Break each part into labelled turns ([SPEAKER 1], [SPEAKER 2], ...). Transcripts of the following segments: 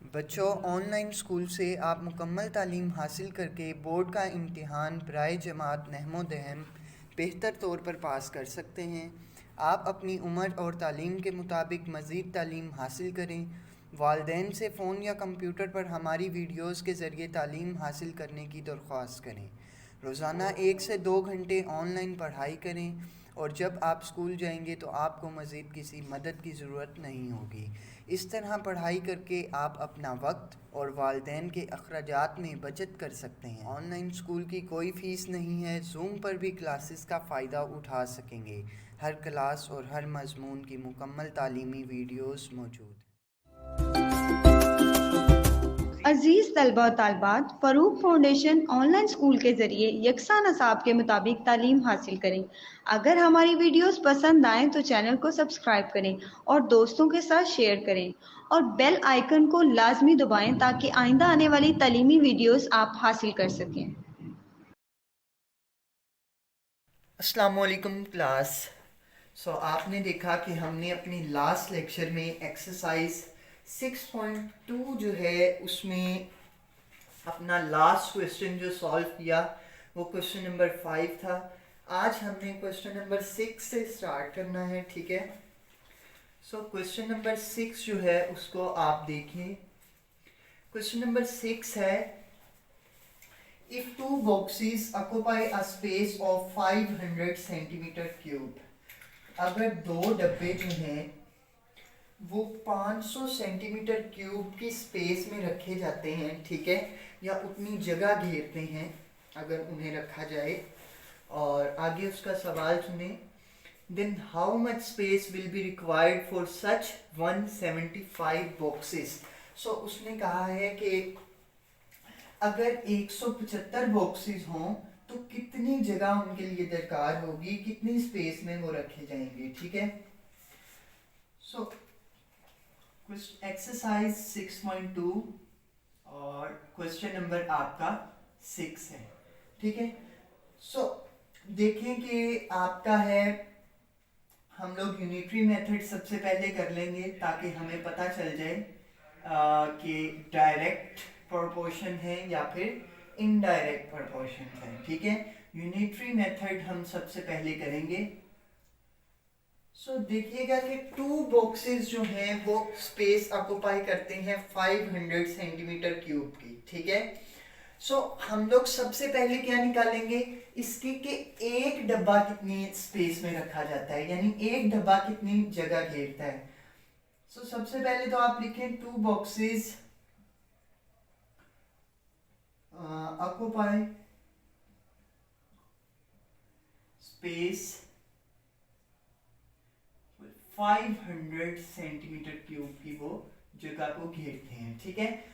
[SPEAKER 1] बच्चों, online school से आप मुकम्मल तालीम हासिल करके बोर्ड का इम्तिहान बराए जमात नहमो दहम बेहतर तौर पर पास कर सकते हैं। आप अपनी उम्र और तालीम के मुताबिक मज़ीद तालीम हासिल करें। वालदेन से फ़ोन या कंप्यूटर पर हमारी वीडियोज़ के ज़रिए तालीम हासिल करने की दरख्वास्त करें। रोज़ाना 1 से 2 घंटे ऑनलाइन पढ़ाई करें और जब आप स्कूल जाएंगे तो आपको मज़ीद किसी मदद की ज़रूरत नहीं होगी। इस तरह पढ़ाई करके आप अपना वक्त और वालदेन के अखराजात में बचत कर सकते हैं। ऑनलाइन स्कूल की कोई फ़ीस नहीं है। जूम पर भी क्लासेस का फ़ायदा उठा सकेंगे। हर क्लास और हर मज़मून की मुकम्मल तालीमी वीडियोज़ मौजूद हैं।
[SPEAKER 2] अजीज तलबा और तालबात, फ़रूक फाउंडेशन ऑनलाइन स्कूल के ज़रिए यकसा नसाब के मुताबिक तालीम हासिल करें। अगर हमारी वीडियोस पसंद आएँ तो चैनल को सब्सक्राइब करें और दोस्तों के साथ शेयर करें और बेल आइकन को लाजमी दबाएं ताकि आइंदा आने वाली तालीमी वीडियोस आप हासिल कर सकें।
[SPEAKER 1] अस्सलाम वालेकुम क्लास। आपने देखा कि हमने अपनी लास्ट लेक्चर में एक्सरसाइज 6.2 जो है उसमें अपना लास्ट क्वेश्चन जो सॉल्व किया वो क्वेश्चन नंबर 5 था। आज हमने क्वेश्चन नंबर 6 से स्टार्ट करना है, ठीक है। क्वेश्चन नंबर 6 जो है उसको आप देखिए। क्वेश्चन नंबर 6 है, if two boxes occupy a space of 500 centimetre cube. अगर दो डब्बे जो हैं वो 500 सेंटीमीटर क्यूब की स्पेस में रखे जाते हैं, ठीक है, या उतनी जगह घेरते हैं अगर उन्हें रखा जाए, और आगे उसका सवाल सुने, then how much space will be required for such 175 boxes. उसने कहा है कि अगर 175 बॉक्सेस हों तो कितनी जगह उनके लिए दरकार होगी, कितनी स्पेस में वो रखे जाएंगे, ठीक है। एक्सरसाइज 6.2 और क्वेश्चन नंबर आपका 6 है, ठीक है। देखें कि आपका है, हम लोग यूनिटरी मेथड सबसे पहले कर लेंगे ताकि हमें पता चल जाए कि डायरेक्ट प्रोपोर्शन है या फिर इनडायरेक्ट प्रोपोर्शन है, ठीक है। यूनिटरी मेथड हम सबसे पहले करेंगे। देखिएगा कि टू बॉक्सेस जो हैं वो स्पेस ऑक्युपाई करते हैं 500 सेंटीमीटर क्यूब की, ठीक है। हम लोग सबसे पहले क्या निकालेंगे, इसकी कि एक डब्बा कितनी स्पेस में रखा जाता है, यानी एक डब्बा कितनी जगह घेरता है। सबसे पहले तो आप लिखें two boxes occupy space 500 centimetre cube की वो जगह को घेरते हैं, ठीक है।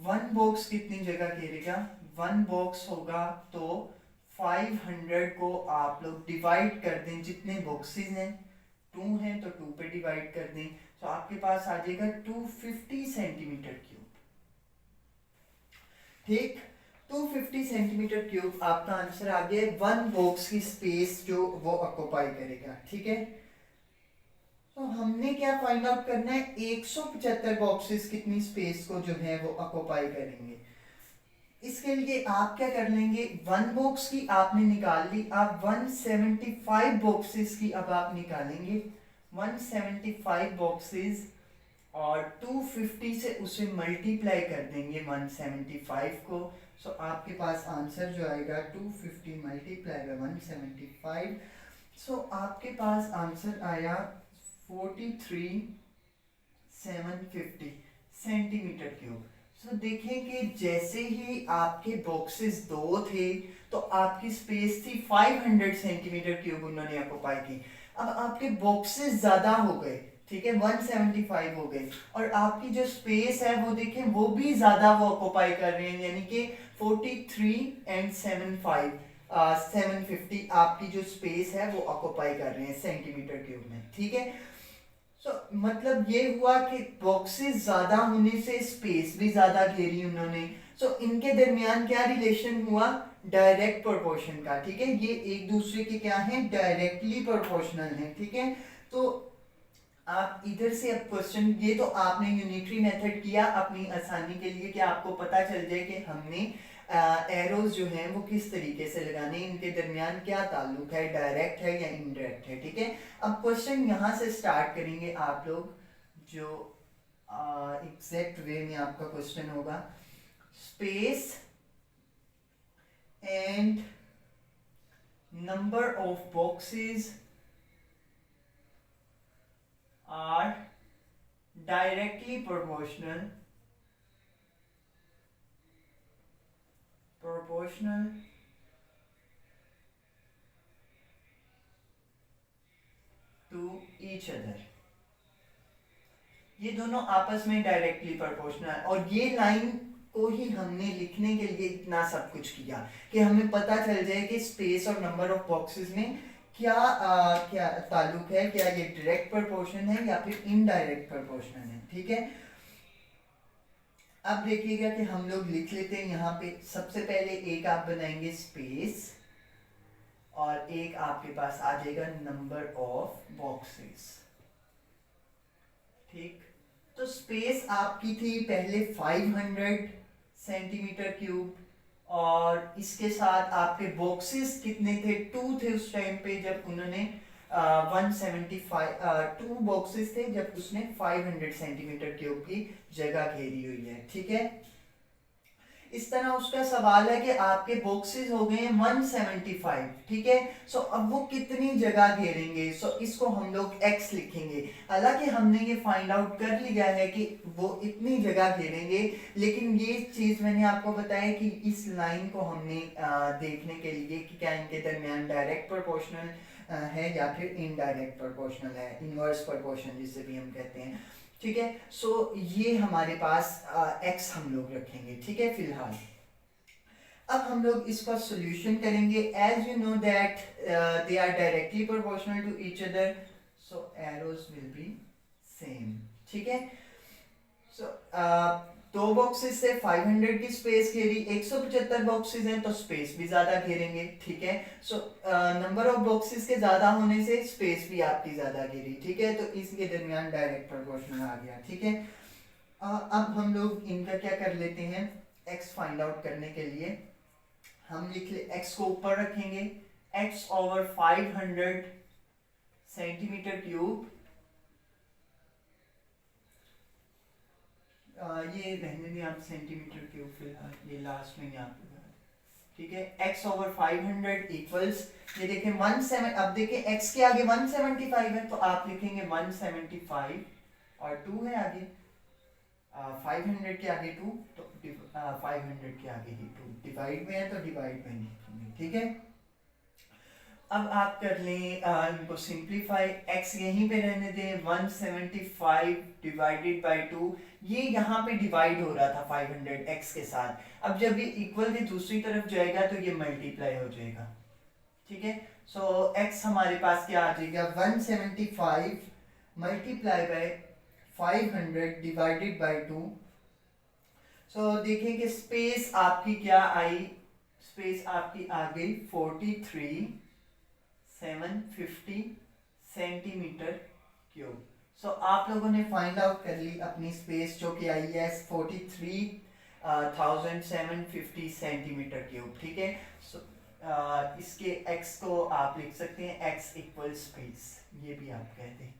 [SPEAKER 1] वन बॉक्स कितनी जगह घेरेगा, वन बॉक्स होगा तो 500 को आप लोग डिवाइड कर दें, जितने बॉक्सेस हैं 2 हैं तो 2 पे डिवाइड कर दें, तो आपके पास आ जाएगा 250 सेंटीमीटर क्यूब, ठीक। 250 सेंटीमीटर क्यूब आपका आंसर आ गया। वन बॉक्स की स्पेस जो वो ऑक्युपाई करेगा, ठीक है। हमने क्या फाइंड आउट करना है, 175 बॉक्सेस कितनी स्पेस को जो है वो ऑक्युपाई करेंगे। इसके लिए आप क्या कर लेंगे, वन बॉक्स की आपने निकाल ली, आप 175 बॉक्सेस की अब आप निकालेंगे, 175 बॉक्सेस और 250 से उसे मल्टीप्लाई कर देंगे 175 को। आपके पास आंसर जो आएगा 250 मल्टीप्लाई बाय 175। आपके पास आंसर आया 43,750 सेंटीमीटर क्यूब। देखें कि जैसे ही आपके बॉक्सेस दो थे तो आपकी स्पेस थी 500 सेंटीमीटर क्यूब उन्होंने ऑक्युपाई की। अब आपके बॉक्सेस ज्यादा हो गए, ठीक है, 175 हो गए, और आपकी जो स्पेस है वो देखें वो भी ज्यादा वो ऑक्युपाई कर रहे हैं, यानी कि 43 एंड 750 आपकी जो स्पेस है वो ऑक्युपाई कर रहे हैं सेंटीमीटर क्यूब में, ठीक है। मतलब ये हुआ कि बॉक्सेस ज्यादा होने से स्पेस भी ज्यादा घेरी उन्होंने। इनके दरमियान क्या रिलेशन हुआ, डायरेक्ट प्रोपोर्शन का, ठीक है। ये एक दूसरे के क्या है, डायरेक्टली प्रोपोर्शनल है, ठीक है। तो आप इधर से अब क्वेश्चन, ये तो आपने यूनिटरी मेथड किया अपनी आसानी के लिए कि आपको पता चल जाए कि हमने एरोज जो हैं वो किस तरीके से लगाने, इनके दरमियान क्या ताल्लुक है, डायरेक्ट है या इनडायरेक्ट है, ठीक है। अब क्वेश्चन यहाँ से स्टार्ट करेंगे आप लोग, जो एग्जैक्ट वे में आपका क्वेश्चन होगा। Space and number of boxes are directly proportional to each other। ये दोनों आपस में डायरेक्टली प्रोपोर्शनल, और ये लाइन को ही हमने लिखने के लिए इतना सब कुछ किया कि हमें पता चल जाए कि स्पेस और नंबर ऑफ बॉक्सेस में क्या ताल्लुक है, क्या ये डायरेक्ट प्रोपोर्शन है या फिर इनडायरेक्ट प्रोपोर्शन है, ठीक है। अब देखिएगा कि हम लोग लिख लेते हैं यहाँ पे। सबसे पहले एक आप बनाएंगे स्पेस और एक आपके पास आ जाएगा नंबर ऑफ बॉक्सेस, ठीक। तो स्पेस आपकी थी पहले 500 सेंटीमीटर क्यूब, और इसके साथ आपके बॉक्सेस कितने थे, 2 थे उस टाइम पे जब उन्होंने 175 2 बॉक्सेस थे जब उसने 500 सेंटीमीटर क्यूब की जगह घेरी हुई है, ठीक है। इस तरह उसका सवाल है कि आपके बॉक्सेस हो गए 175, ठीक है। सो अब वो कितनी जगह घेरेंगे, सो इसको हम लोग x लिखेंगे। हालांकि हमने ये फाइंड आउट कर लिया है कि वो इतनी जगह घेरेंगे, लेकिन ये चीज मैंने आपको बताया कि इस लाइन को हमने देखने के लिए कि क्या इनके दरमियान डायरेक्ट प्रोपोर्शनल है या फिर इनडायरेक्ट प्रोपोर्शनल है, इनवर्स प्रोपोर्शन जिसे भी हम कहते हैं, ठीक है। सो ये हमारे पास x हम लोग रखेंगे, ठीक है फिलहाल। अब हम लोग इसका सॉल्यूशन करेंगे। As you know that they are directly proportional to each other, so arrows will be same, ठीक है। सो दो बॉक्सेस से 500 की स्पेस घेरी, 175 बॉक्सेस हैं तो स्पेस भी ज्यादा घेरेंगे, ठीक है। सो नंबर ऑफ बॉक्सेस के ज्यादा होने से स्पेस भी आपकी ज्यादा घेरी, ठीक है। तो इसके दरमियान डायरेक्ट प्रोपोर्शनल आ गया, ठीक है। अब हम लोग इनका क्या कर लेते हैं, x फाइंड आउट करने के लिए हम लिख ले, x को ऊपर रखेंगे, x ओवर 500 सेंटीमीटर क्यूब, ये रहने दें आप सेंटीमीटर क्यूब फिलहाल, ये लास्ट में यहाँ पे, ठीक है। x ओवर 500 इक्वल्स, ये देखें 17, अब देखें x के आगे 175 है तो आप लिखेंगे 175 और 2 है आगे, 500 के आगे 2 तो 500 के आगे ही 2, डिवाइड में है तो डिवाइड में लिखेंगे, ठीक है। अब आप कर लें इनको सिंप्लीफाई, x यहीं पे रहने दें, 175 डिवाइडेड बाय 2, ये यहाँ पे डिवाइड हो रहा था 500 x के साथ, अब जब ये इक्वल के दूसरी तरफ जाएगा तो ये मल्टीप्लाई हो जाएगा, ठीक है। सो x हमारे पास क्या आ जाएगा, 175 मल्टीप्लाई बाय 500 डिवाइडेड बाय 2। सो देखें कि स्पेस आपकी क्या आई, स्पेस आपकी आ गई 750 सेंटीमीटर क्यूब। सो आप लोगों ने फाइंड आउट कर ली अपनी स्पेस जो कि आई है 43,750 सेंटीमीटर क्यूब, ठीक है। सो इसके x को आप लिख सकते हैं x इक्वल स्पेस, ये भी आप कहते हैं।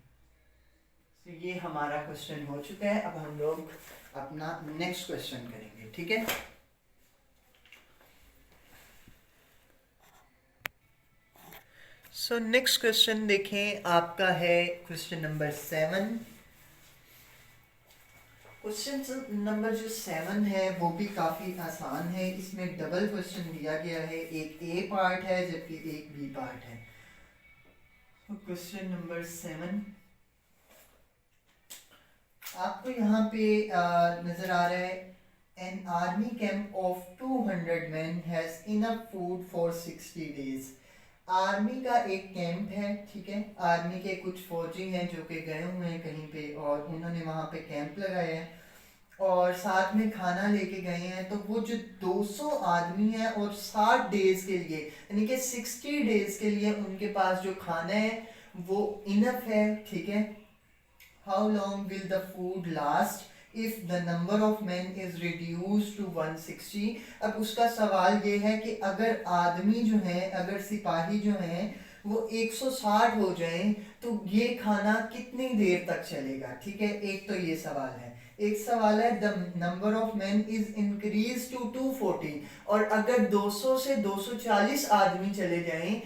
[SPEAKER 1] तो ये हमारा क्वेश्चन हो चुका है। अब हम लोग अपना नेक्स्ट क्वेश्चन करेंगे, ठीक है। सो नेक्स्ट क्वेश्चन देखें, आपका है क्वेश्चन नंबर 7। क्वेश्चन नंबर जो 7 है वो भी काफ़ी आसान है। इसमें डबल क्वेश्चन दिया गया है, एक ए पार्ट है जबकि एक बी पार्ट है। क्वेश्चन नंबर 7 आपको यहाँ पे नजर आ रहा है, an army camp of 200 men has enough food for 60 days। Army का एक कैंप है, ठीक है। आर्मी के कुछ फौजी हैं जो कि गए हुए हैं कहीं पे और उन्होंने वहाँ पे कैंप लगाया है और साथ में खाना लेके गए हैं। तो वो जो 200 आदमी है और 60 डेज के लिए यानी कि 60 डेज के लिए उनके पास जो खाना है वो इनफ है, ठीक है। How long will the food last if the number of man is reduce to 160। अब उसका सवाल ये है कि अगर आदमी जो है, अगर सिपाही जो हैं वो 160 हो जाएं तो ये खाना कितनी देर तक चलेगा। ठीक है, एक तो ये सवाल है। एक सवाल है the number of man is increase to 240, और अगर 200 से 240 आदमी चले जाएं,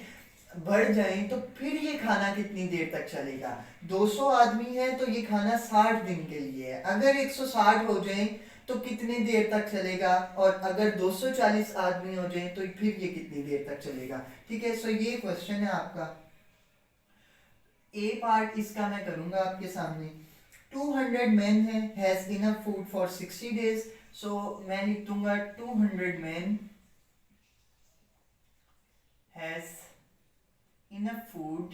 [SPEAKER 1] बढ़ जाएं, तो फिर ये खाना कितनी देर तक चलेगा। 200 आदमी है तो ये खाना 60 दिन के लिए है। अगर 160 हो जाए तो कितनी देर तक चलेगा, और अगर 240 आदमी हो जाए तो फिर ये कितनी देर तक चलेगा। ठीक है, सो ये क्वेश्चन है आपका। ए पार्ट इसका मैं करूंगा आपके सामने। 200 मैन है, has enough food for 60 days. So मैं लिख दूंगा 200 man has enough food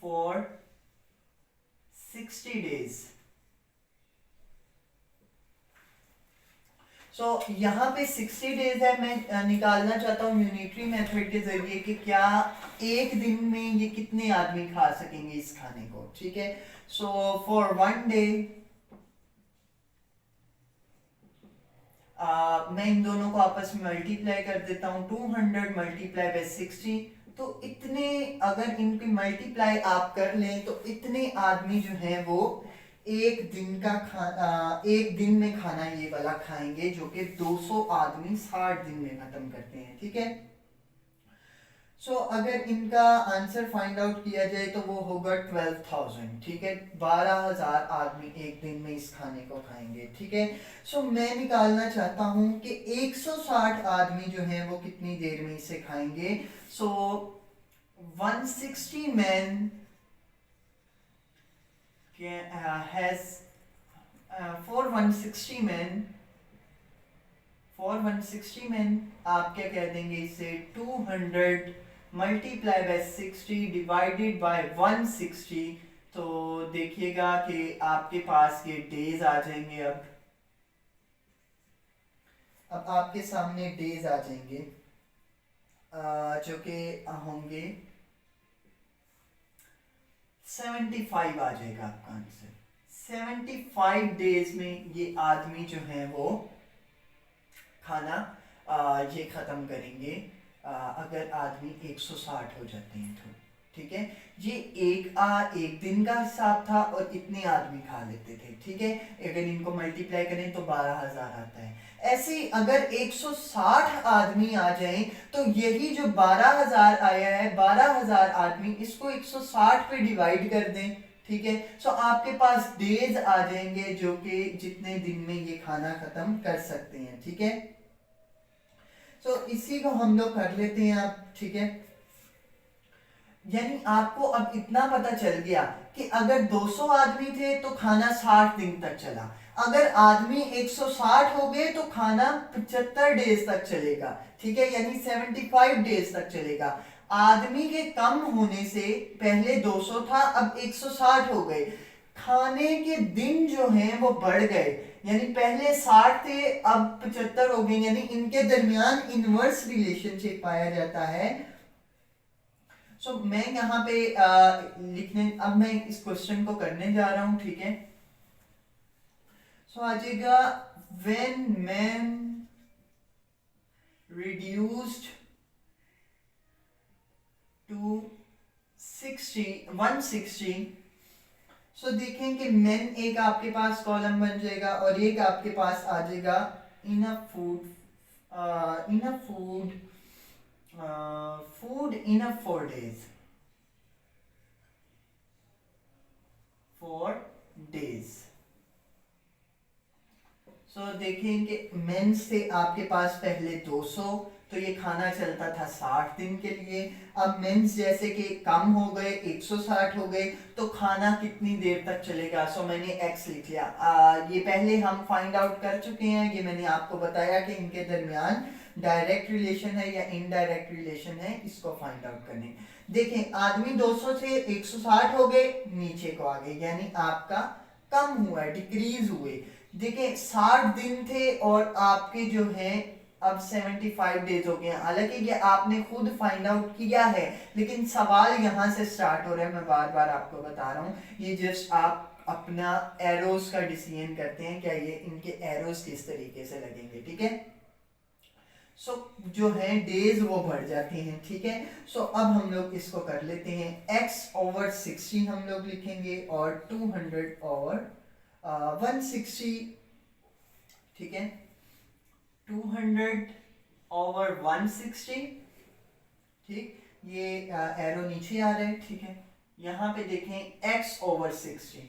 [SPEAKER 1] for 60 days। So यहाँ पे 60 डेज है। मैं निकालना चाहता हूँ यूनिटरी मेथड के जरिए कि क्या एक दिन में ये कितने आदमी खा सकेंगे इस खाने को। ठीक है, सो फॉर 1 डे मैं इन दोनों को आपस में मल्टीप्लाई कर देता हूँ। 200 मल्टीप्लाई बाय 60, तो इतने अगर इनकी मल्टीप्लाई आप कर लें तो इतने आदमी जो हैं वो एक दिन का एक दिन में खाना ये वाला खाएंगे, जो कि 200 आदमी 60 दिन में खत्म करते हैं। ठीक है, सो अगर इनका आंसर फाइंड आउट किया जाए तो वो होगा 12,000। ठीक है, 12,000 आदमी एक दिन में इस खाने को खाएंगे। ठीक है, सो मैं निकालना चाहता हूं कि 160 आदमी जो हैं वो कितनी देर में इसे खाएंगे। सो 160 मैन हैज फॉर 160 मैन आप क्या कह देंगे इसे, 200 मल्टीप्लाई बाय 60 डिवाइडेड बाय 160। तो देखिएगा कि आपके पास ये डेज आ जाएंगे। अब आपके सामने डेज आ जाएंगे जो कि होंगे 75 आ जाएगा आपका आंसर। 75 डेज में ये आदमी जो है वो खाना ये खत्म करेंगे अगर आदमी 160 हो जाते हैं तो। ठीक है, ये एक दिन का हिसाब था और इतने आदमी खा लेते थे। ठीक है, अगर इनको मल्टीप्लाई करें तो 12,000 आता है। ऐसे ही अगर 160 आदमी आ जाएं तो यही जो 12,000 आया है, 12,000 आदमी, इसको 160 पे डिवाइड कर दें। ठीक है, सो आपके पास डेज आ जाएंगे जो कि जितने दिन में ये खाना खत्म कर सकते हैं। ठीक है, सो इसी को हम लोग कर लेते हैं अब। ठीक है, यानी आपको अब इतना पता चल गया कि अगर 200 आदमी थे तो खाना 60 दिन तक चला, अगर आदमी 160 हो गए तो खाना 75 डेज तक चलेगा। ठीक है, यानी 75 डेज तक चलेगा। आदमी के कम होने से पहले 200 था, अब 160 हो गए। खाने के दिन जो हैं वो बढ़ गए, यानी पहले 60 थे अब 75 हो गए, यानी इनके दरमियान इनवर्स रिलेशनशिप पाया जाता है। सो मैं यहाँ पे अब मैं इस क्वेश्चन को करने जा रहा हूं। ठीक है, सो आ जाएगा व्हेन मैन रिड्यूस्ड टू 160। सो देखें कि मैन एक आपके पास कॉलम बन जाएगा और एक आपके पास आ जाएगा enough food enough for days. So देखें कि मेन से आपके पास पहले 200, तो ये खाना चलता था 60 दिन के लिए। अब मेंस जैसे कि कम हो गए, 160 हो गए, तो खाना कितनी देर तक चलेगा। सो मैंने x लिख लिया। ये पहले हम फाइंड आउट कर चुके हैं, ये मैंने आपको बताया कि इनके दरमियान डायरेक्ट रिलेशन है या इनडायरेक्ट रिलेशन है, इसको फाइंड आउट करने। देखें, आदमी 200 से 160 हो गए, नीचे को आ गए, यानी आपका कम हुआ, डिक्रीज हुए। देखिए 60 दिन थे और आपके जो है अब 75 डेज हो गए हैं। हालांकि ये आपने खुद फाइंड आउट किया है, लेकिन सवाल यहाँ से स्टार्ट हो रहा है। मैं बार बार आपको बता रहा हूँ, ये जस्ट आप अपना एरोस का डिसीजन करते हैं, क्या ये इनके एरोस किस तरीके से लगेंगे, ठीक है। सो जो है डेज वो बढ़ जाते हैं, ठीक है। सो अब हम लोग इसको कर लेते हैं, x/60 हम लोग लिखेंगे और 200/160, ठीक है। 200/160, ठीक। ये एरो नीचे आ रहा है, ठीक है। यहां पे देखें x/60।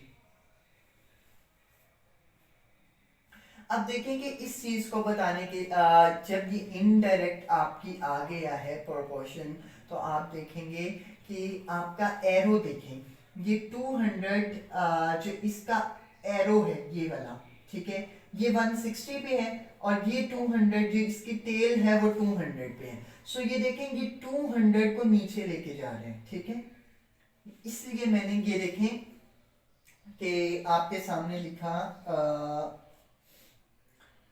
[SPEAKER 1] अब देखें कि इस चीज को बताने के जब ये इनडायरेक्ट आपकी आ गया है प्रोपोर्शन, तो आप देखेंगे कि आपका एरो देखें, ये 200 जो इसका एरो है ये वाला, ठीक है, ये 160 पे है, और ये 200 जो इसकी टेल है वो 200 पे है। सो ये देखेंगे 200 को नीचे लेके जा रहे हैं, ठीक है। इसलिए मैंने ये देखें कि आपके सामने लिखा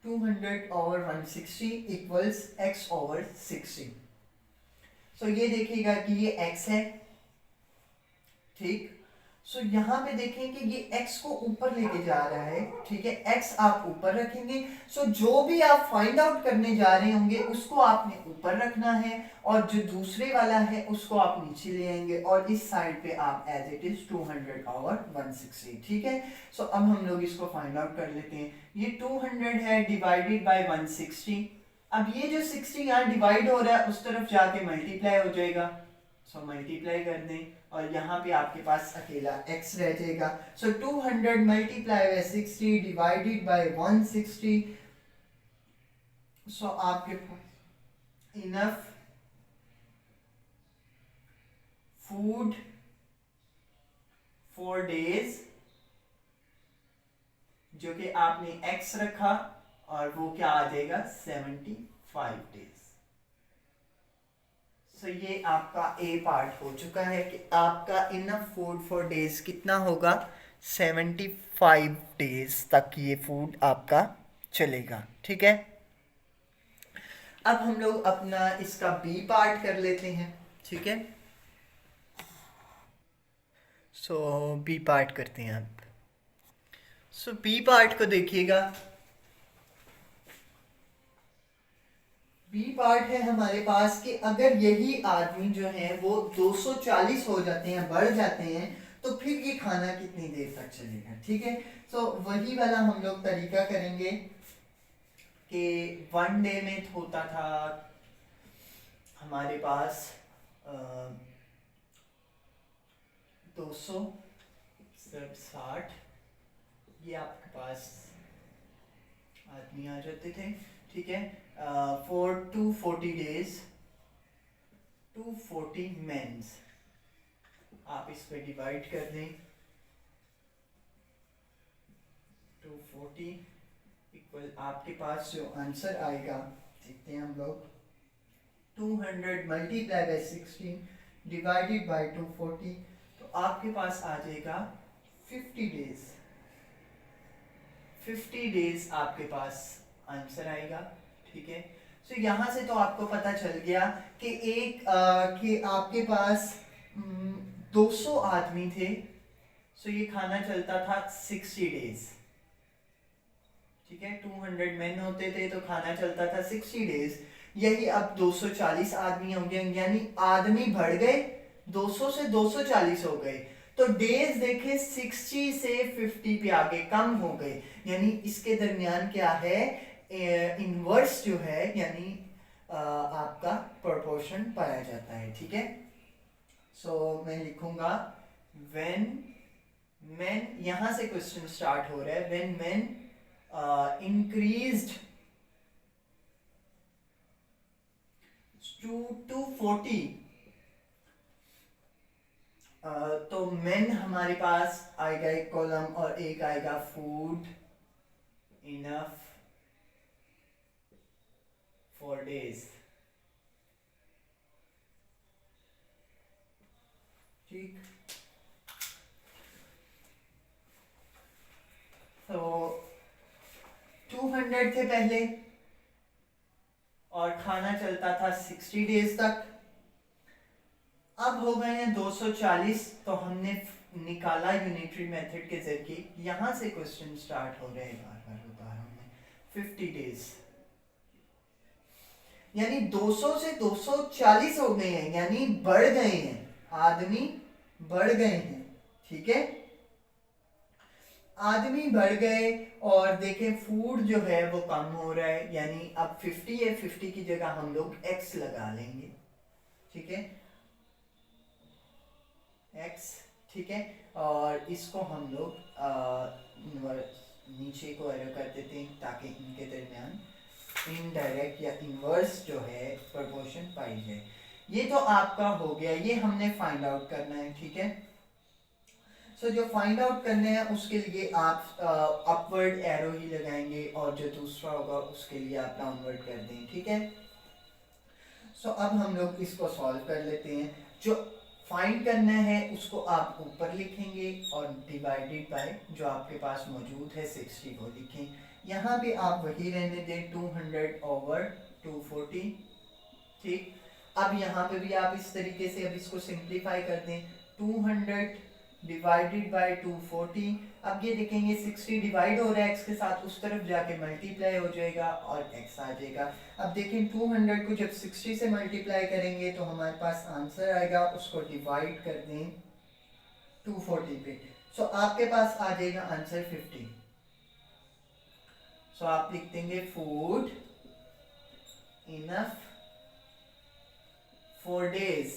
[SPEAKER 1] 200/160 इक्वल्स x/60। सो ये देखिएगा कि ये x है, ठीक। सो यहाँ पे देखें कि ये x को ऊपर लेके जा रहा है, ठीक है। x आप ऊपर रखेंगे, सो जो भी आप फाइंड आउट करने जा रहे होंगे उसको आपने ऊपर रखना है, और जो दूसरे वाला है उसको आप नीचे ले आएंगे, और इस साइड पे आप एज इट इज 200/160, ठीक है। सो अब हम लोग इसको फाइंड आउट कर लेते हैं। ये 200 है डिवाइडेड बाय 160। अब ये जो 60 यहाँ डिवाइड हो रहा है उस तरफ जाके मल्टीप्लाई हो जाएगा, सो मल्टीप्लाई कर दें, और यहाँ पे आपके पास अकेला x रह जाएगा। सो 200 मल्टीप्लाई बाय 60 डिवाइडेड बाय 160। सो आपके पास इनफ फूड फॉर डेज, जो कि आपने x रखा, और वो क्या आ जाएगा 75 डेज। सो ये आपका ए पार्ट हो चुका है कि आपका इनफ फूड फॉर डेज कितना होगा, 75 डेज तक ये फूड आपका चलेगा, ठीक है। अब हम लोग अपना इसका बी पार्ट कर लेते हैं, ठीक है। सो बी पार्ट करते हैं अब। सो बी पार्ट को देखिएगा, बी पार्ट है हमारे पास कि अगर यही आदमी जो है वो 240 हो जाते हैं, बढ़ जाते हैं, तो फिर ये खाना कितनी देर तक चलेगा, ठीक है। सो वही वाला हम लोग तरीका करेंगे कि 1 डे में होता था हमारे पास 260, ये आपके पास आदमी आ जाते थे, ठीक है। फॉर 240 डेज 240 मेंस, आप इस पे डिवाइड कर दें, 240 इक्वल आपके पास जो आंसर आएगा, देखते हैं हम लोग, 200 मल्टीप्लाई बाय 16 डिवाइडेड बाय 240, तो आपके पास आ जाएगा 50 डेज। 50 डेज आपके पास आंसर आएगा, ठीक है। सो यहाँ से तो आपको पता चल गया कि कि आपके पास 200 आदमी थे, सो ये खाना चलता था 60 डेज, ठीक है। 200 मेन होते थे तो खाना चलता था 60 डेज। यही अब 240 आदमी होंगे, यानी आदमी बढ़ गए, 200 से 240 हो गए, तो डेज देखे 60 से 50 पे आगे कम हो गए, यानी इसके दरमियान क्या है, इनवर्स जो है, यानी आपका प्रोपोर्शन पाया जाता है, ठीक है। सो मैं लिखूंगा व्हेन मेन, यहां से क्वेश्चन स्टार्ट हो रहा है, व्हेन मेन increased to 240, तो मेन हमारे पास आएगा एक कॉलम और एक आएगा फूड इनफ फॉर डेज, ठीक। तो 200 थे पहले, और खाना चलता था 60 डेज तक। अब हो गए हैं 240, तो हमने निकाला यूनिटरी मेथड के जरिए। यहां से क्वेश्चन स्टार्ट हो रहे हैं, बार बार बता रहा हूं मैं, 50 डेज, यानी 200 से 240 हो गए हैं, यानी बढ़ गए हैं, आदमी बढ़ गए हैं। ठीक है, आदमी बढ़ गए, और देखें फूड जो है वो कम हो रहा है, यानी अब 50 है, 50 की जगह हम लोग x लगा लेंगे। ठीक है, x, ठीक है, और इसको हम लोग नीचे को एरो कर देते हैं ताकि इनके दरमियान इनडायरेक्ट या इनवर्स जो है प्रोपोर्शन पाई जाए। ये तो आपका हो गया, ये हमने फाइंड आउट करना है। ठीक है, सो जो फाइंड आउट करने हैं उसके लिए आप अपवर्ड एरो ही लगाएंगे, और जो दूसरा होगा उसके लिए आप डाउनवर्ड कर दें। ठीक है, सो अब हम लोग इसको सॉल्व कर लेते हैं। जो फाइंड करना है उसको आप ऊपर लिखेंगे, और डिवाइडेड बाय जो आपके पास मौजूद है 60 को लिखें। यहाँ पे आप वही रहने दें, 200 ओवर 240। ठीक, अब यहाँ पे भी आप इस तरीके से अब इसको सिंप्लीफाई कर दें, 200 डिवाइडेड बाय 240। अब ये देखेंगे 60 डिवाइड हो रहा है x के साथ, उस तरफ जाके मल्टीप्लाई हो जाएगा और x आ जाएगा। अब देखें 200 को जब 60 से मल्टीप्लाई करेंगे तो हमारे पास आंसर आएगा, उसको डिवाइड कर दें 240 पे, सो आपके पास आ जाएगा आंसर 50। सो आप लिख देंगे फूड इनफ फॉर डेज,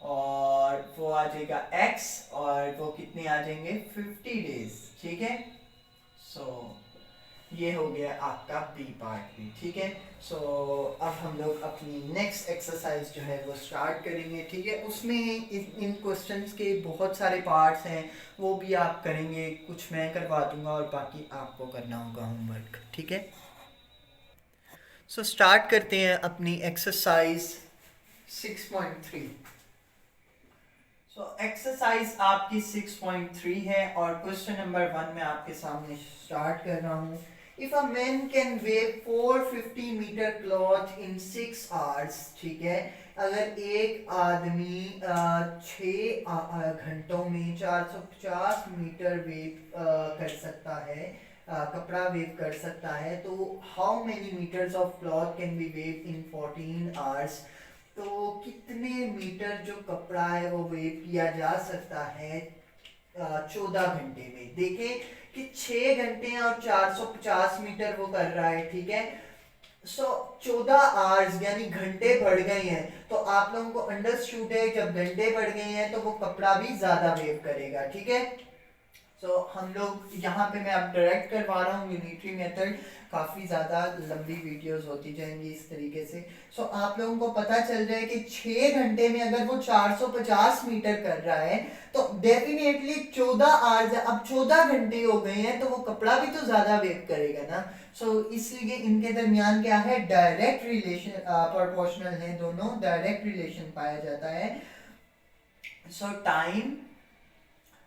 [SPEAKER 1] और वो आ जाएगा x, और वो कितने आ जाएंगे 50 डेज। ठीक है, सो ये हो गया आपका बी पार्ट भी। ठीक है, सो अब हम लोग अपनी नेक्स्ट एक्सरसाइज जो है वो स्टार्ट करेंगे। ठीक है, उसमें इन क्वेश्चंस के बहुत सारे पार्ट्स हैं, वो भी आप करेंगे, कुछ मैं करवा दूंगा और बाकी आपको करना होगा होमवर्क। ठीक है, सो स्टार्ट करते हैं अपनी एक्सरसाइज 6.3। सो एक्सरसाइज आपकी 6.3 है, और क्वेश्चन नंबर 1 में आपके सामने स्टार्ट कर रहा हूँ। If a man can weave 450 meter cloth in 6 hours, ठीक है, अगर एक आदमी 6 घंटों में 450 मीटर वेव कर सकता है, कपड़ा वेव कर सकता है, तो how many meters of cloth can be weave in 14 hours, तो कितने मीटर जो कपड़ा है वो वेव किया जा सकता है 14 घंटे में। देखें कि 6 घंटे और 450 मीटर वो कर रहा है। ठीक है, सो 14 आवर्स यानी घंटे बढ़ गए हैं, तो आप लोगों को अंडरस्टूड है जब घंटे बढ़ गए हैं तो वो कपड़ा भी ज्यादा वेव करेगा। ठीक है, सो हम लोग यहाँ पे मैं अब डायरेक्ट करवा रहा हूँ यूनिटरी मेथड, काफ़ी ज़्यादा लंबी वीडियोस होती जाएंगी इस तरीके से। सो आप लोगों को पता चल जाए कि 6 घंटे में अगर वो 450 मीटर कर रहा है तो डेफिनेटली 14 आवर्स, अब 14 घंटे हो गए हैं तो वो कपड़ा भी तो ज़्यादा वेव करेगा ना। सो इसलिए इनके दरमियान क्या है, डायरेक्ट रिलेशन, प्रोपोर्शनल है दोनों, डायरेक्ट रिलेशन पाया जाता है। सो टाइम,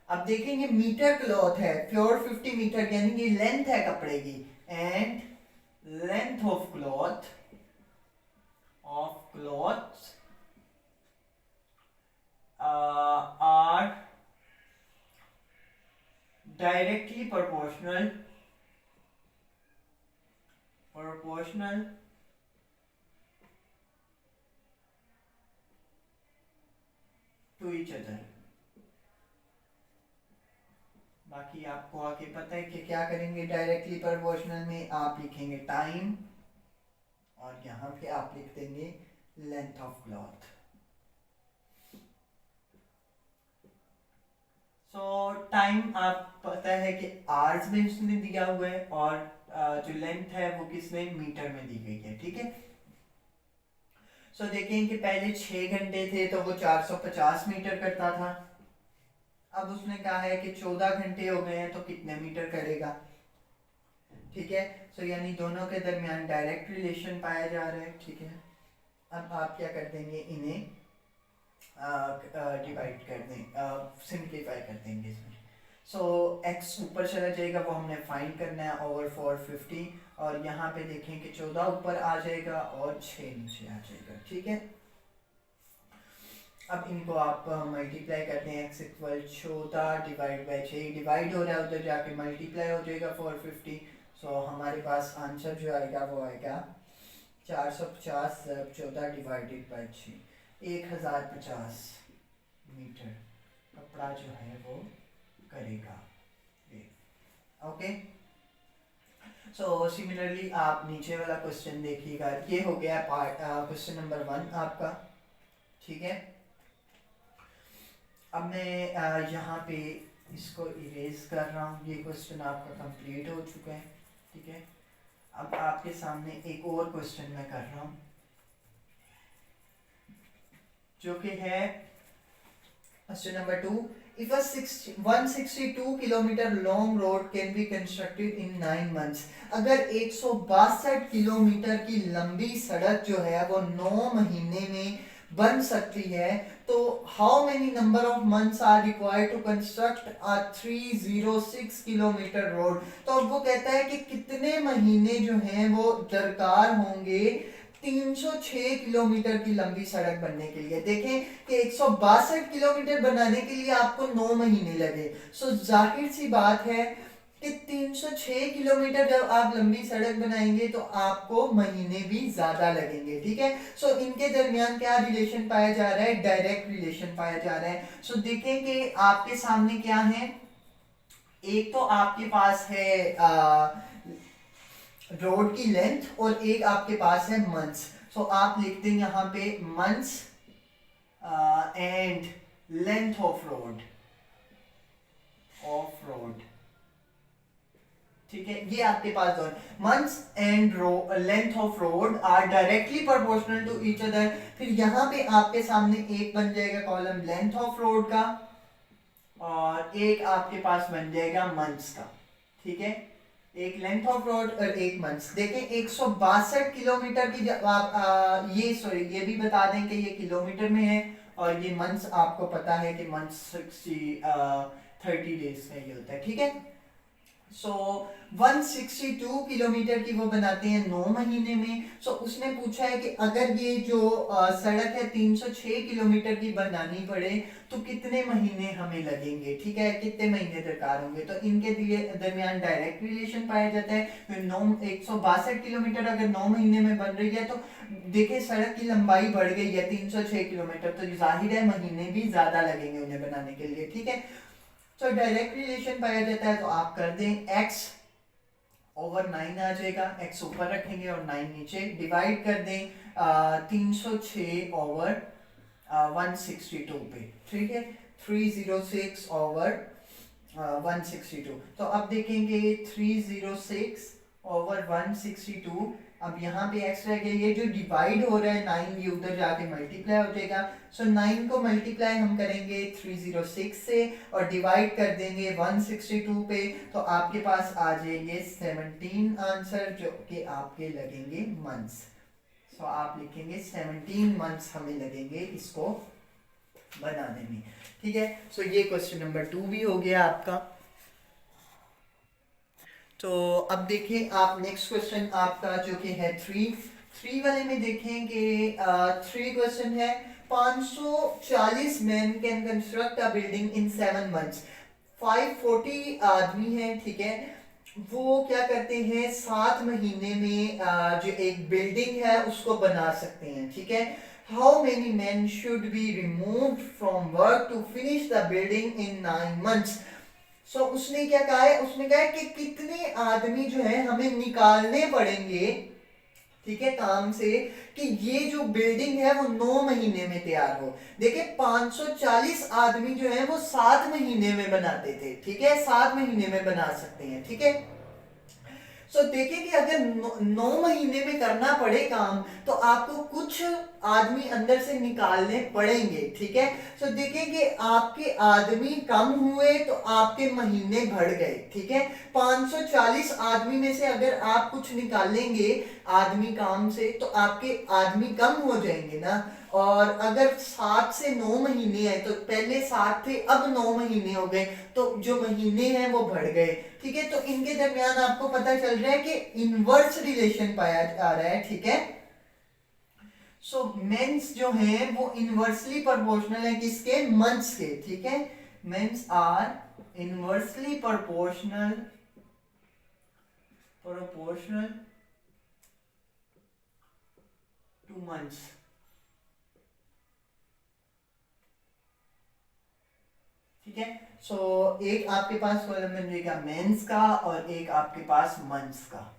[SPEAKER 1] अब देखेंगे मीटर क्लॉथ है, 450 मीटर यानी कि लेंथ है कपड़े की, and length of cloth are directly proportional to each other. बाकी आपको आगे पता है कि क्या करेंगे, डायरेक्टली प्रोपोर्शनल में आप लिखेंगे टाइम, और यहाँ पे आप लिख देंगे length of cloth. So time आप पता है कि आवर्स में उसने दिया हुआ है, और जो लेंथ है वो किसमें, मीटर में दी गई है। ठीक है, सो देखें कि पहले 6 घंटे थे तो वो 450 मीटर करता था, अब उसने कहा है कि 14 घंटे हो गए हैं तो कितने मीटर करेगा। ठीक है, सो यानी दोनों के दरमियान डायरेक्ट रिलेशन पाया जा रहा है। ठीक है, अब आप क्या कर देंगे, इन्हें डिवाइड कर दें, सिंप्लीफाई कर देंगे इसमें। सो x ऊपर चला जाएगा, वो हमने फाइंड करना है ओवर 450, और यहाँ पे देखें कि 14 ऊपर आ जाएगा और 6 नीचे आ जाएगा, ठीक है। अब इनको आप मल्टीप्लाई करते हैं, x equal 14 divide by 6, divide हो रहा है उधर जाके मल्टीप्लाई हो जाएगा 450। सो हमारे पास आंसर जो आएगा वो आएगा 450 + 14 डिवाइडेड बाई 6, 1050 मीटर कपड़ा जो है वो करेगा। ओके, सो सिमिलरली आप नीचे वाला क्वेश्चन देखिएगा, ये हो गया पार्ट क्वेश्चन नंबर 1 आपका, ठीक है। अब मैं यहाँ पे इसको इरेज कर रहा हूँ, ये क्वेश्चन आपका कंप्लीट हो चुका है, ठीक है। अब आपके सामने एक और क्वेश्चन मैं कर रहा हूँ जो कि है question number 2। If a 162 kilometre long road can be constructed in 9 months, अगर 162 किलोमीटर की लंबी सड़क जो है वो 9 महीने में बन सकती है, तो how many number of months are required to construct a 306 kilometer road. तो अब वो कहता है कि कितने महीने जो हैं वो दरकार होंगे 306 किलोमीटर की लंबी सड़क बनने के लिए। देखें कि 162 किलोमीटर बनाने के लिए आपको 9 महीने लगे, सो जाहिर सी बात है कि 306 किलोमीटर जब आप लंबी सड़क बनाएंगे तो आपको महीने भी ज्यादा लगेंगे, ठीक है। सो इनके दरमियान क्या रिलेशन पाया जा रहा है, डायरेक्ट रिलेशन पाया जा रहा है। सो देखें कि आपके सामने क्या है, एक तो आपके पास है रोड की लेंथ और एक आपके पास है मंथ्स। सो आप लिखते हैं यहाँ पे months and length of road, ठीक है। ये आपके पास दो months and length of road are directly proportional to each other. फिर यहाँ पे आपके सामने एक बन जाएगा कॉलम लेंथ ऑफ रोड का और एक आपके पास बन जाएगा मंथ्स का, ठीक है। एक लेंथ ऑफ रोड और एक मंथ्स। देखें 162 किलोमीटर की जब आप ये भी बता दें कि ये किलोमीटर में है और ये मंथ्स आपको पता है कि मंथ्स 30 डेज का ये होता है, ठीक है। सो 162 किलोमीटर की वो बनाते हैं 9 महीने में। सो उसने पूछा है कि अगर ये जो सड़क है 306 किलोमीटर की बनानी पड़े तो कितने महीने हमें लगेंगे, ठीक है, कितने महीने दरकार होंगे। तो इनके दरमियान डायरेक्ट रिलेशन पाया जाता है। 162 किलोमीटर अगर 9 महीने में बन रही है तो देखिए सड़क की लंबाई बढ़ गई है 306 किलोमीटर, तो जाहिर है महीने भी ज्यादा लगेंगे उन्हें बनाने के लिए, ठीक है। तो डायरेक्ट रिलेशन पाया जाता है, तो आप कर दें x ओवर 9 आ जाएगा, x ऊपर रखेंगे और 9 नीचे, डिवाइड कर दें 306 ओवर 162 पे, ठीक है। 306 ओवर 162। तो अब देखेंगे 306 ओवर 162, अब यहाँ पे x रह गया, ये जो डिवाइड हो रहा है 9 ये उधर जाके मल्टीप्लाई हो जाएगा। सो 9 को मल्टीप्लाई हम करेंगे 306 से और डिवाइड कर देंगे 162 पे, तो आपके पास आ जाएंगे 17 आंसर जो कि आपके लगेंगे मंथ्स। सो आप लिखेंगे 17 मंथ्स हमें लगेंगे इसको बनाने में, ठीक है। सो ये क्वेश्चन नंबर 2 भी हो गया आपका। तो अब देखें आप नेक्स्ट क्वेश्चन आपका जो कि है 3 वाले में देखें कि 3 क्वेश्चन है 540 man can construct a building in 7 months। 540 आदमी हैं, ठीक है, वो क्या करते हैं 7 महीने में जो एक बिल्डिंग है उसको बना सकते हैं, ठीक है। How many man should be removed from work to finish the building in 9 months। So उसने क्या कहा है, उसने कहा है कि कितने आदमी जो है हमें निकालने पड़ेंगे, ठीक है, काम से, कि ये जो बिल्डिंग है वो 9 महीने में तैयार हो। देखिए 540 आदमी जो है वो 7 महीने में बनाते थे, ठीक है, 7 महीने में बना सकते हैं, ठीक है। सो देखिए कि अगर 9 महीने में करना पड़े काम तो आपको कुछ आदमी अंदर से निकालने पड़ेंगे, ठीक है। सो देखें कि आपके आदमी कम हुए तो आपके महीने बढ़ गए, ठीक है। 540 आदमी में से अगर आप कुछ निकालेंगे आदमी काम से तो आपके आदमी कम हो जाएंगे ना। और अगर 7 से 9 महीने हैं तो पहले 7 थे अब 9 महीने हो गए, तो जो महीने हैं वो बढ़ गए, ठीक है। तो इनके दरमियान आपको पता चल रहा है कि इनवर्स रिलेशन पाया जा रहा है, ठीक है। सो मेंस जो है वो इनवर्सली प्रोपोर्शनल है किसके, मंथ्स के, ठीक है। Mens are inversely proportional to months, ठीक है। सो एक आपके पास कॉलम बन जाएगा मेंस का और एक आपके पास मंथ्स का।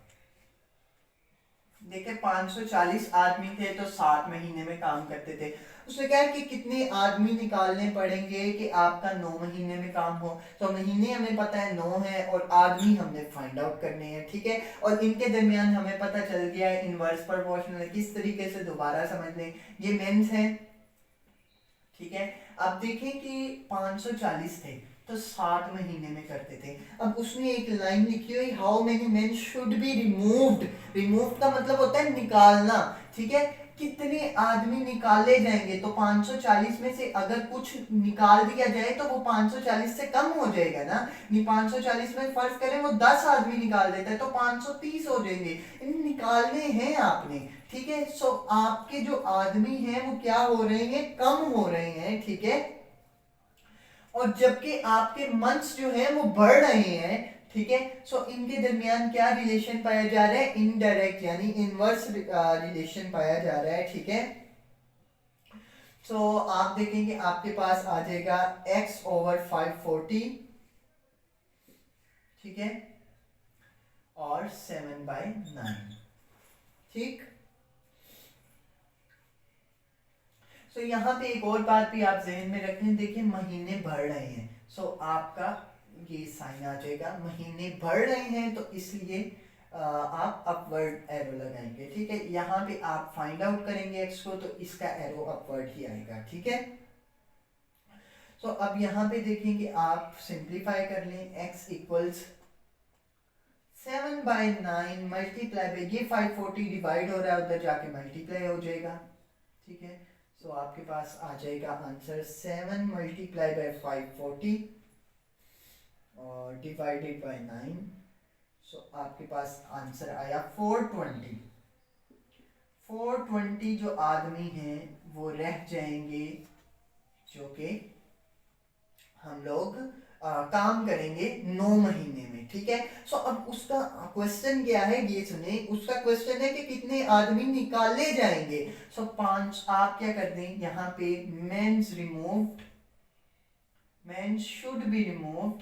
[SPEAKER 1] देखिए 540 आदमी थे तो 7 महीने में काम करते थे। उसने कहा कि कितने आदमी निकालने पड़ेंगे कि आपका 9 महीने में काम हो। तो महीने हमें पता है 9 है और आदमी हमने फाइंड आउट करने हैं, ठीक है। और इनके दरमियान हमें पता चल गया है इनवर्स प्रोपोर्शनल है। किस तरीके से दोबारा समझ लें, ये मेंस है, ठीक है। अब देखें कि 540 थे तो 7 महीने में करते थे। अब उसने एक लाइन लिखी हुई, how many main should be removed. Remove का मतलब होता है निकालना, ठीक है। कितने आदमी निकाले जाएंगे, तो 540 में से अगर कुछ निकाल दिया जाए तो वो 540 से कम हो जाएगा ना। 540 में फर्ज करें वो 10 आदमी निकाल देता है तो 530 हो जाएंगे। इन निकालने हैं आपने, ठीक है। सो आपके जो आदमी हैं वो क्या हो रहे हैं, कम हो रहे हैं, ठीक है। और जबकि आपके मंथ्स जो हैं वो बढ़ रहे हैं, ठीक है। सो इनके दरमियान क्या रिलेशन पाया जा रहा है, इनडायरेक्ट यानी इनवर्स रिलेशन पाया जा रहा है, ठीक है। सो आप देखेंगे आपके पास आ जाएगा x/540, ठीक है, और 7/9, ठीक। सो यहाँ पे एक और बात भी आप जहन में रखें, देखिए महीने बढ़ रहे हैं, सो आपका ये साइन आ जाएगा, महीने बढ़ रहे हैं तो इसलिए आप अपवर्ड एरो लगाएंगे, ठीक है। यहाँ पे आप फाइंड आउट करेंगे x को तो इसका एरो अपवर्ड ही आएगा, ठीक है। सो अब यहाँ पे देखेंगे आप सिंप्लीफाई कर लें, x इक्वल्स 7/9 मल्टीप्लाई बाई ये 540 डिवाइड हो रहा है उधर जाके मल्टीप्लाई हो जाएगा, ठीक है। सो आपके पास आ जाएगा आंसर 7 मल्टीप्लाई बाई 540 और डिवाइडेड बाई 9। सो आपके पास आंसर आया 420। 420 जो आदमी हैं वो रह जाएंगे जो कि हम लोग काम करेंगे 9 महीने में, ठीक है। सो अब उसका क्वेश्चन क्या है ये सुने, उसका क्वेश्चन है कि कितने आदमी निकाले जाएंगे। सो 5 आप क्या कर दें यहाँ पे men's removed, men should be removed,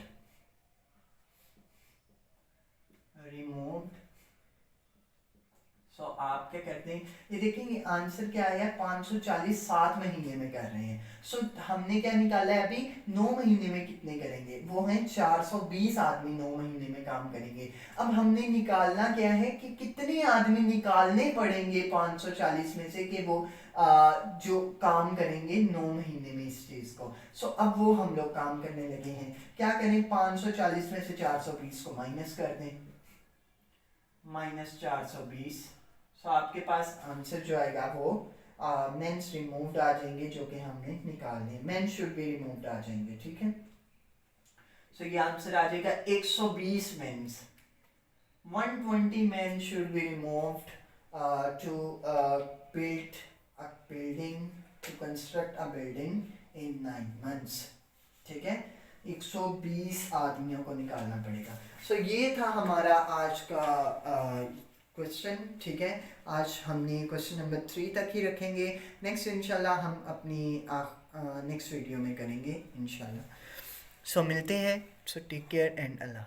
[SPEAKER 1] so आप क्या करते हैं, ये देखेंगे आंसर क्या आया 540 7 महीने में कर रहे हैं। सो हमने क्या निकाला है अभी, 9 महीने में कितने करेंगे, वो हैं 420 आदमी 9 महीने में काम करेंगे। अब हमने निकालना क्या है कि कितने आदमी निकालने पड़ेंगे 540 में से कि वो जो काम करेंगे 9 महीने में इस चीज को। सो अब वो हम लोग काम करने लगे हैं, क्या करें 540 में से 420 को माइनस कर दें, -420। सो आपके पास आंसर जो आएगा वो मेंस रिमूव्ड आ जाएंगे जो कि हमने निकालने, मेन शुड बी रिमूव्ड आ जाएंगे, ठीक है। सो ये आंसर आ जाएगा 120 mains, 120 men should be removed to build a building, to construct a building in 9 months, ठीक है। 120 आदमियों को निकालना पड़ेगा। सो ये था हमारा आज का क्वेश्चन, ठीक है। आज हमने क्वेश्चन नंबर 3 तक ही रखेंगे, नेक्स्ट इंशाल्लाह हम अपनी नेक्स्ट वीडियो में करेंगे इंशाल्लाह। सो मिलते हैं, so take care and Allah.